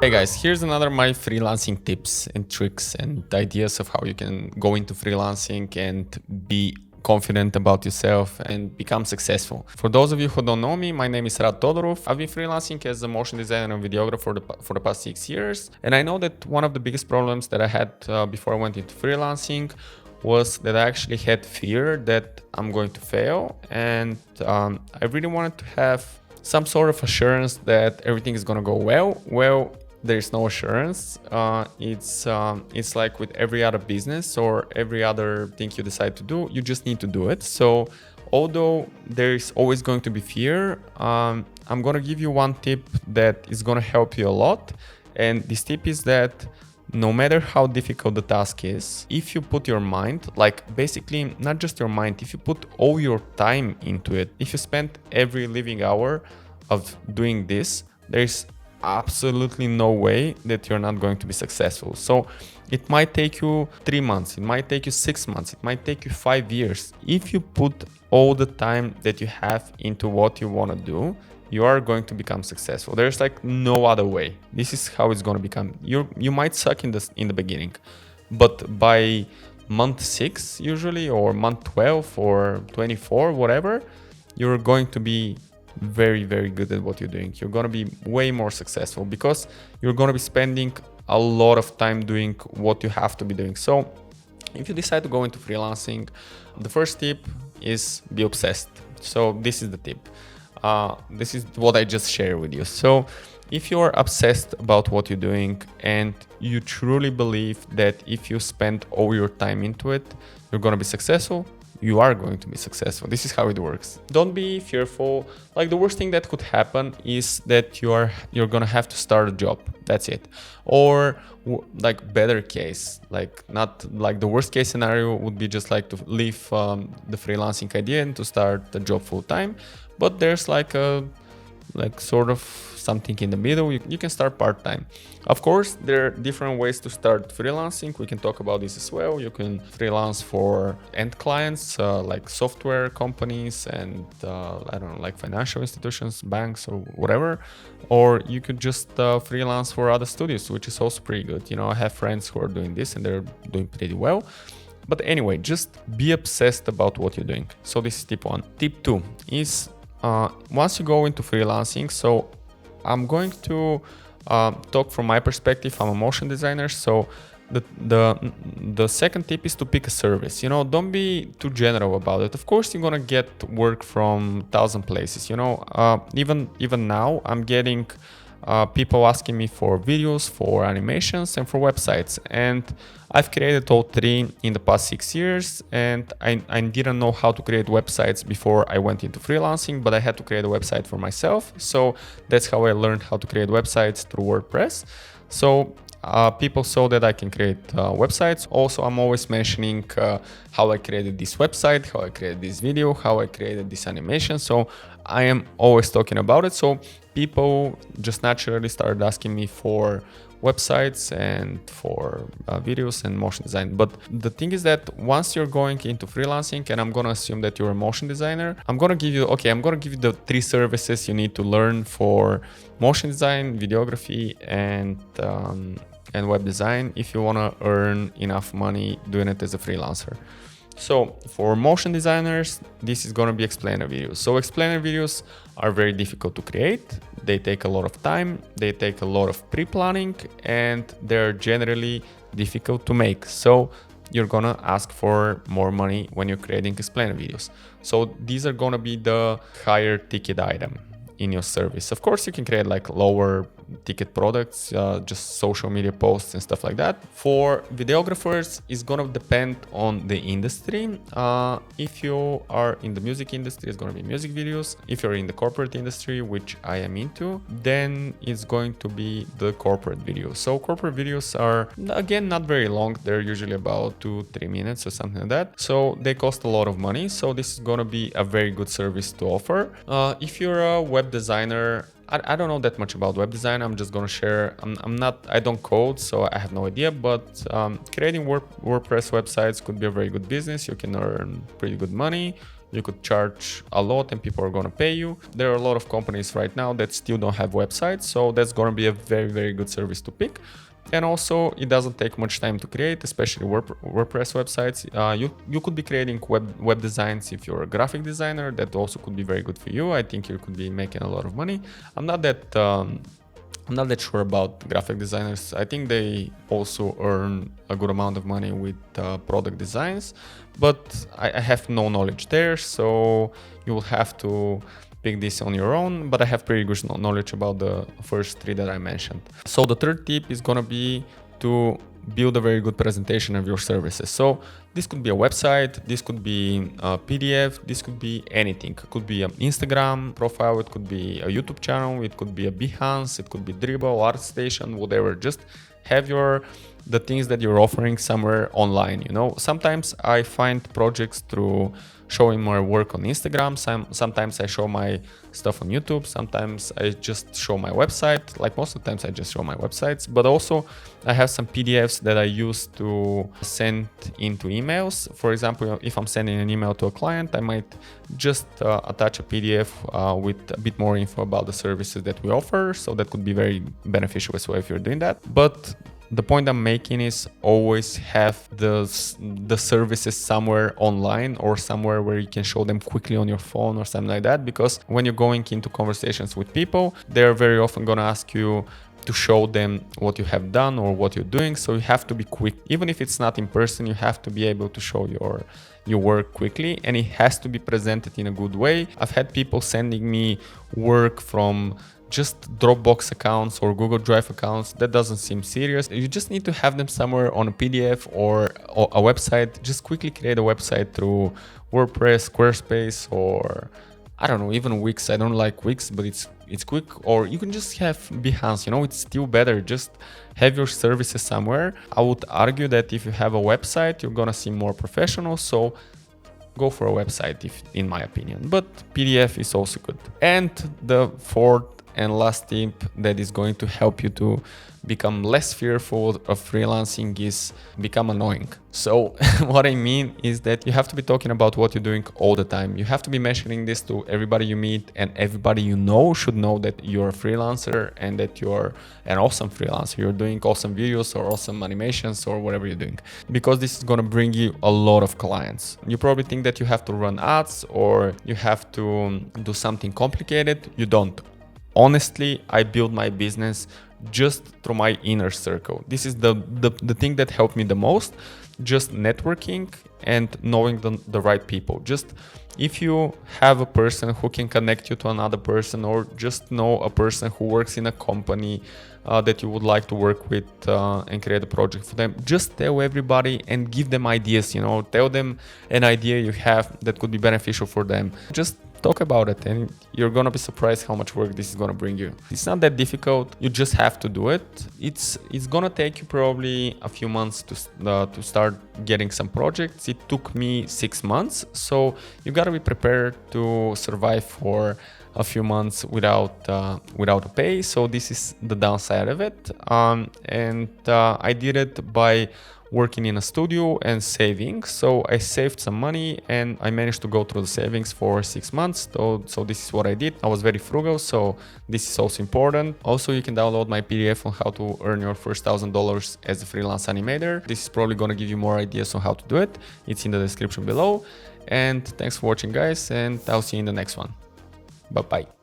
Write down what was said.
Hey guys, here's another my freelancing tips and tricks and ideas of how you can go into freelancing and be confident about yourself and become successful. For those of you who don't know me, my name is Todoroff. I've been freelancing as a motion designer and videographer for the past 6 years. And I know that one of the biggest problems that I had before I went into freelancing was that I actually had fear that I'm going to fail. And I really wanted to have some sort of assurance that everything is going to go well. Well, there's no assurance. It's like with every other business or every other thing you decide to do, you just need to do it. So although there's always going to be fear, I'm going to give you one tip that is going to help you a lot. And this tip is that no matter how difficult the task is, if you put your mind, like basically not just your mind, if you put all your time into it, if you spend every living hour of doing this, there's absolutely no way that you're not going to be successful. So it might take you 3 months, it might take you 6 months, it might take you 5 years. If you put all the time that you have into what you want to do, you are going to become successful. There's like no other way. This is how it's going to become. You might suck in the beginning, but by month 6 usually, or month 12 or 24, whatever, you're going to be very, very good at what you're doing. You're going to be way more successful because you're going to be spending a lot of time doing what you have to be doing. So if you decide to go into freelancing, the first tip is be obsessed. So this is the tip. This is what I just shared with you. So if you're obsessed about what you're doing and you truly believe that if you spend all your time into it, you're going to be successful, you are going to be successful. This is how it works. Don't be fearful. Like the worst thing that could happen is that you're going to have to start a job. That's it. Or like better case, like not like the worst case scenario would be just like to leave the freelancing idea and to start the job full time. But there's like sort of something in the middle. You can start part-time. Of course, there are different ways to start freelancing. We can talk about this as well. You can freelance for end clients, like software companies and I don't know, like financial institutions, banks or whatever. Or you could just freelance for other studios, which is also pretty good. You know, I have friends who are doing this and they're doing pretty well. But anyway, just be obsessed about what you're doing. So this is tip 1. Tip 2 is once you go into freelancing, so I'm going to talk from my perspective. I'm a motion designer, so the second tip is to pick a service. You know, don't be too general about it. Of course, you're gonna get work from 1,000 places. You know, even now, I'm getting people asking me for videos, for animations, and for websites. And I've created all 3 in the past 6 years, and I didn't know how to create websites before I went into freelancing, but I had to create a website for myself. So that's how I learned how to create websites through WordPress. So people saw that I can create websites. Also, I'm always mentioning how I created this website, how I created this video, how I created this animation. So I am always talking about it. So people just naturally started asking me for websites and for videos and motion design. But the thing is that once you're going into freelancing, and I'm going to assume that you're a motion designer, I'm going to give you the 3 services you need to learn for motion design, videography, and web design if you want to earn enough money doing it as a freelancer. So for motion designers, this is going to be explainer videos. So explainer videos are very difficult to create. They take a lot of time, they take a lot of pre-planning, and they're generally difficult to make. So you're going to ask for more money when you're creating explainer videos. So these are going to be the higher ticket item in your service. Of course, you can create like lower ticket products, just social media posts and stuff like that. For videographers, it's gonna depend on the industry. If you are in the music industry, it's gonna be music videos. If you're in the corporate industry, which I am into, then it's going to be the corporate videos. So corporate videos are, again, not very long. They're usually about 2-3 minutes or something like that. So they cost a lot of money. So this is gonna be a very good service to offer. If you're a web designer, I don't know that much about web design. I'm just gonna share. I don't code, so I have no idea. But creating WordPress websites could be a very good business. You can earn pretty good money. you could charge a lot and people are going to pay you. There are a lot of companies right now that still don't have websites, so that's going to be a very, very good service to pick. And also, it doesn't take much time to create, especially WordPress websites. You could be creating web designs if you're a graphic designer. That also could be very good for you. I think you could be making a lot of money. I'm not that sure about graphic designers. I think they also earn a good amount of money with product designs, but I have no knowledge there, so you will have to pick this on your own, but I have pretty good knowledge about the first three that I mentioned. So the third tip is gonna be to build a very good presentation of your services. So this could be a website, this could be a PDF, this could be anything. It could be an Instagram profile, it could be a YouTube channel, it could be a Behance, it could be Dribbble, ArtStation, whatever. Just have the things that you're offering somewhere online. You know, sometimes I find projects through showing my work on Instagram. Sometimes I show my stuff on YouTube. Sometimes I just show my website. Like most of the times I just show my websites, but also I have some PDFs that I use to send into emails. For example, if I'm sending an email to a client, I might just attach a PDF with a bit more info about the services that we offer. So that could be very beneficial as well if you're doing that. But the point I'm making is always have the services somewhere online or somewhere where you can show them quickly on your phone or something like that, because when you're going into conversations with people, they're very often going to ask you to show them what you have done or what you're doing. So you have to be quick. Even if it's not in person, you have to be able to show your work quickly, and it has to be presented in a good way. I've had people sending me work from just Dropbox accounts or Google Drive accounts. That doesn't seem serious. You just need to have them somewhere on a PDF or a website. Just quickly create a website through WordPress, Squarespace, or I don't know, even Wix. I don't like Wix, but it's quick. Or you can just have Behance, you know, it's still better. Just have your services somewhere. I would argue that if you have a website, you're gonna seem more professional. So go for a website, in my opinion. But PDF is also good. And the fourth and last tip that is going to help you to become less fearful of freelancing is become annoying. So what I mean is that you have to be talking about what you're doing all the time. You have to be mentioning this to everybody you meet, and everybody you know should know that you're a freelancer and that you're an awesome freelancer. You're doing awesome videos or awesome animations or whatever you're doing, because this is going to bring you a lot of clients. You probably think that you have to run ads or you have to do something complicated. You don't. Honestly, I built my business just through my inner circle. This is the thing that helped me the most, just networking and knowing the right people. Just if you have a person who can connect you to another person, or just know a person who works in a company that you would like to work with and create a project for them, just tell everybody and give them ideas, you know, tell them an idea you have that could be beneficial for them. Just talk about it and you're gonna be surprised how much work this is gonna bring you. It's not that difficult, you just have to do it. It's gonna take you probably a few months to start getting some projects. It took me 6 months, so you gotta be prepared to survive for a few months without a pay. So this is the downside of it, and I did it by working in a studio and saving. So I saved some money and I managed to go through the savings for 6 months. So this is what I did. I was very frugal, so this is also important. Also, you can download my PDF on how to earn your first $1,000 as a freelance animator. This is probably going to give you more ideas on how to do it. It's in the description below. And thanks for watching, guys, and I'll see you in the next one. Bye-bye.